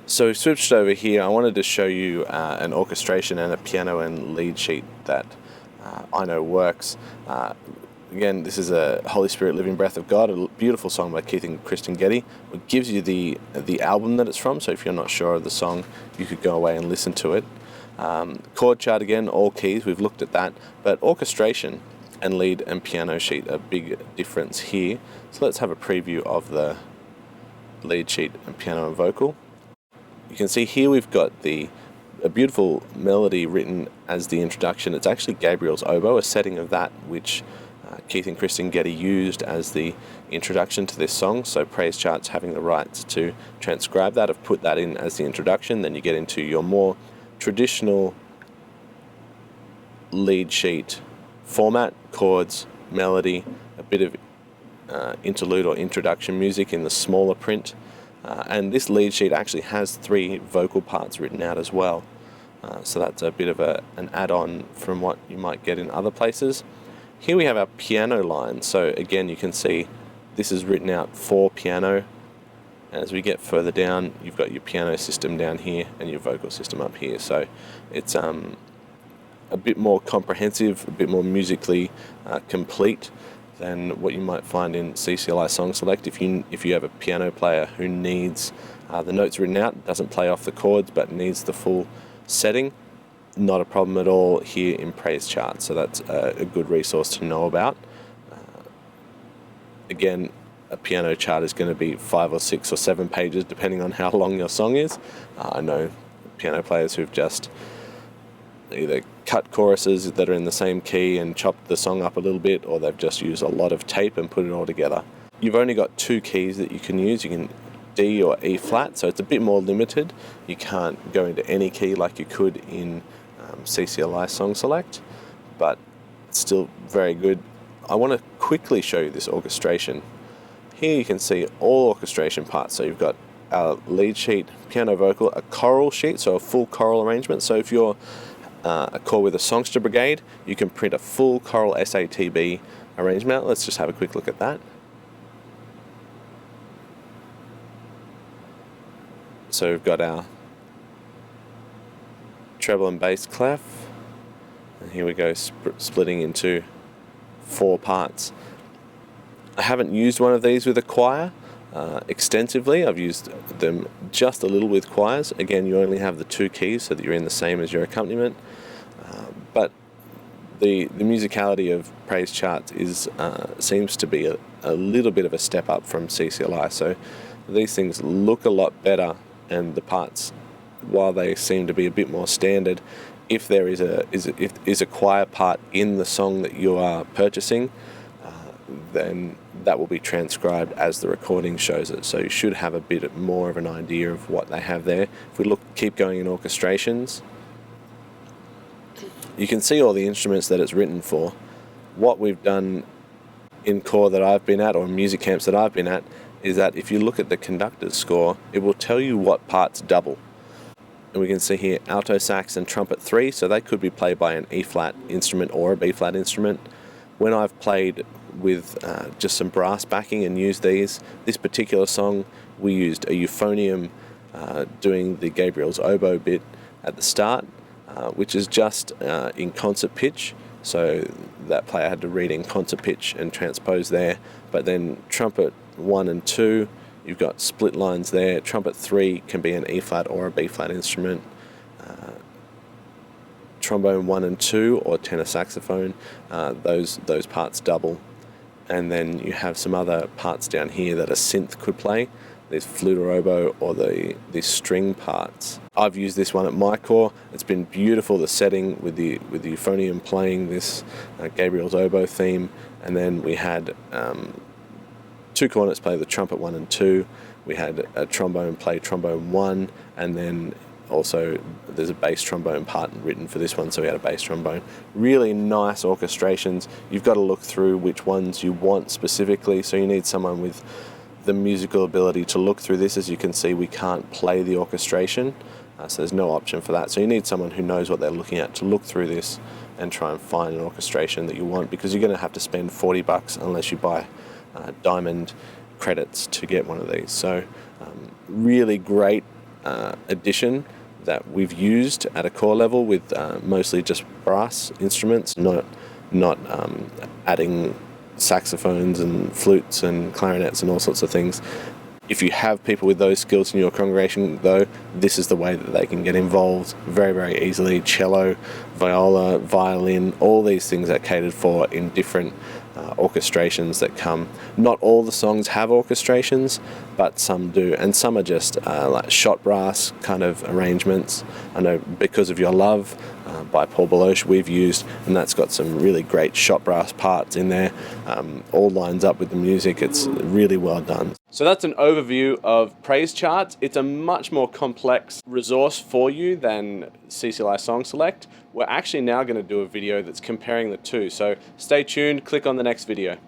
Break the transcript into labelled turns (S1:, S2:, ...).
S1: So we've switched over here. I wanted to show you an orchestration and a piano and lead sheet that I know works. Again, this is a Holy Spirit Living Breath of God, a beautiful song by Keith and Kristen Getty. It gives you the album that it's from, so if you're not sure of the song, you could go away and listen to it. Chord chart again, all keys, we've looked at that, but orchestration and lead and piano sheet, a big difference here. So let's have a preview of the lead sheet and piano and vocal. You can see here we've got a beautiful melody written as the introduction. It's actually Gabriel's oboe, a setting of that which Keith and Kristen Getty used as the introduction to this song. So Praise Charts, having the rights to transcribe that, have put that in as the introduction. Then you get into your more traditional lead sheet format, chords, melody, a bit of interlude or introduction music in the smaller print. And this lead sheet actually has 3 vocal parts written out as well. So that's a bit of an add-on from what you might get in other places. Here we have our piano line. So again, you can see this is written out for piano. And as we get further down, you've got your piano system down here and your vocal system up here. So it's a bit more comprehensive, a bit more musically complete than what you might find in CCLI Song Select. If you have a piano player who needs the notes written out, doesn't play off the chords but needs the full setting, not a problem at all here in Praise Charts. So that's a good resource to know about. Again, a piano chart is going to be 5 or 6 or 7 pages depending on how long your song is. I know piano players who've just either cut choruses that are in the same key and chopped the song up a little bit, or they've just used a lot of tape and put it all together. You've only got 2 keys that you can use. You can D or E flat, so it's a bit more limited. You can't go into any key like you could in CCLI Song Select, but it's still very good. I want to quickly show you this orchestration. Here you can see all orchestration parts. So you've got our lead sheet, piano vocal, a choral sheet, so a full choral arrangement. So if you're a corps with a songster brigade, you can print a full choral SATB arrangement. Let's just have a quick look at that. So we've got our treble and bass clef, and here we go splitting into 4 parts. I haven't used one of these with a choir extensively. I've used them just a little with choirs. Again, you only have the 2 keys so that you're in the same as your accompaniment. But the musicality of Praise Charts seems to be a little bit of a step up from CCLI. So these things look a lot better, and the parts, while they seem to be a bit more standard, if there is a choir part in the song that you are purchasing, then that will be transcribed as the recording shows it. So you should have a bit more of an idea of what they have there. If we keep going in orchestrations, you can see all the instruments that it's written for. What we've done in corps that I've been at, or music camps that I've been at, is that if you look at the conductor's score, it will tell you what parts double. And we can see here alto sax and trumpet 3, so they could be played by an E flat instrument or a B flat instrument. When I've played with just some brass backing and used this particular song, we used a euphonium doing the Gabriel's oboe bit at the start, which is just in concert pitch. So that player had to read in concert pitch and transpose there. But then trumpet 1 and 2, you've got split lines there. Trumpet 3 can be an E flat or a B flat instrument. Trombone 1 and 2 or tenor saxophone, those parts double. And then you have some other parts down here that a synth could play. There's flute or oboe, or the string parts. I've used this one at my corps. It's been beautiful, the setting with the euphonium playing this Gabriel's oboe theme. And then we had 2 cornets play the trumpet 1 and 2. We had a trombone play trombone 1, and then also there's a bass trombone part written for this one, so we had a bass trombone. Really nice orchestrations. You've got to look through which ones you want specifically, so you need someone with the musical ability to look through this. As you can see, we can't play the orchestration, so there's no option for that. So you need someone who knows what they're looking at to look through this and try and find an orchestration that you want, because you're going to have to spend $40 unless you buy diamond credits to get one of these. So really great addition that we've used at a core level with mostly just brass instruments, not adding saxophones and flutes and clarinets and all sorts of things. If you have people with those skills in your congregation, though, this is the way that they can get involved very, very easily. Cello, viola, violin, all these things are catered for in different orchestrations that come. Not all the songs have orchestrations, but some do, and some are just like shot brass kind of arrangements. I know Because of Your Love by Paul Baloche we've used, and that's got some really great shot brass parts in there. All lines up with the music. It's really well done. So that's an overview of praise charts. It's a much more complex resource for you than CCLI Song Select. We're actually now going to do a video that's comparing the two. So stay tuned, click on the next video.